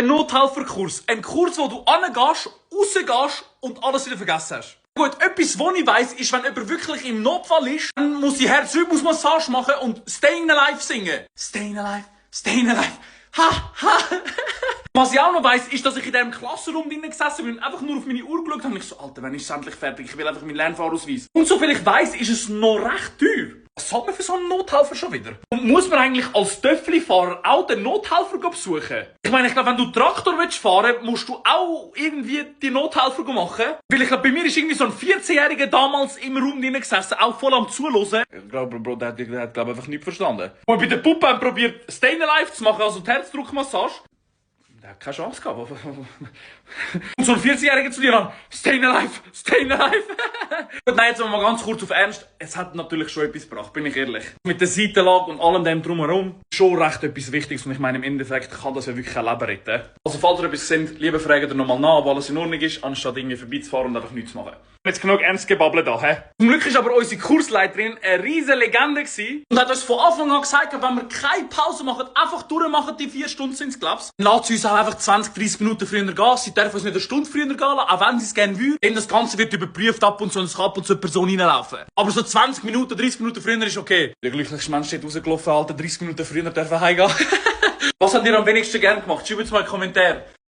Ein Nothelferkurs. Ein Kurs, wo du angehst, rausgehst und alles wieder vergessen hast. Gut, etwas, was ich weiss, ist, wenn jemand wirklich im Notfall ist, dann muss ich Herzrhythmusmassage machen und Staying Alive singen. Staying Alive, Staying Alive. Ha, ha. Was ich auch noch weiss, ist, dass ich in diesem Klassenraum drinnen gesessen bin und einfach nur auf meine Uhr geschaut habe. Und ich so, Alter, wann ist es endlich fertig? Ich will einfach meinen Lernfahrausweis. Und soviel ich weiss, ist es noch recht teuer. Was zahlt man für so einen Nothelfer schon wieder? Und muss man eigentlich als Töffli-Fahrer auch den Nothelfer besuchen? Ich meine, ich glaube, wenn du Traktor fahren willst, musst du auch irgendwie die Nothelfer machen. Weil ich glaube, bei mir ist irgendwie so ein 14-Jähriger damals im Raum drinnen gesessen, auch voll am Zuhören. Ich glaube, Bro, der hat glaube einfach nichts verstanden. Und bei der Puppe haben probiert, Staying Alive zu machen, also die Herzdruckmassage. Der hat keine Chance gehabt. Und so ein 40-Jähriger zu dir an, Staying Alive, Staying Alive. Gut, nein, jetzt mal ganz kurz auf Ernst. Es hat natürlich schon etwas gebracht, bin ich ehrlich. Mit der Seitenlage und allem dem drumherum. Schon recht etwas Wichtiges und ich meine, im Endeffekt kann das ja wirklich ein Leben retten. Also falls ihr etwas seht, lieber fragt ihr nochmal nach, ob alles in Ordnung ist, anstatt irgendwie vorbeizufahren und einfach nichts zu machen. Jetzt genug ernst gebabbelt da, hä? Zum Glück ist aber unsere Kursleiterin eine riesige Legende gewesen und hat uns von Anfang an gesagt, wenn wir keine Pause machen, einfach durchmachen, die 4 Stunden sind's, glaub's. Dann lässt sie uns auch einfach 20, 30 Minuten früher gehen. Sie dürfen uns nicht eine Stunde früher gehen lassen, auch wenn sie es gerne würden. Denn das Ganze wird überprüft ab und zu und es kann ab und zu eine Person reinlaufen. Aber so 20 Minuten, 30 Minuten früher ist okay. Der glücklichste Mensch steht rausgelaufen, Alter, 30 Minuten früher dürfen heimgehen. Was habt ihr am wenigsten gern gemacht? Schreibt es mal in die Kommentare.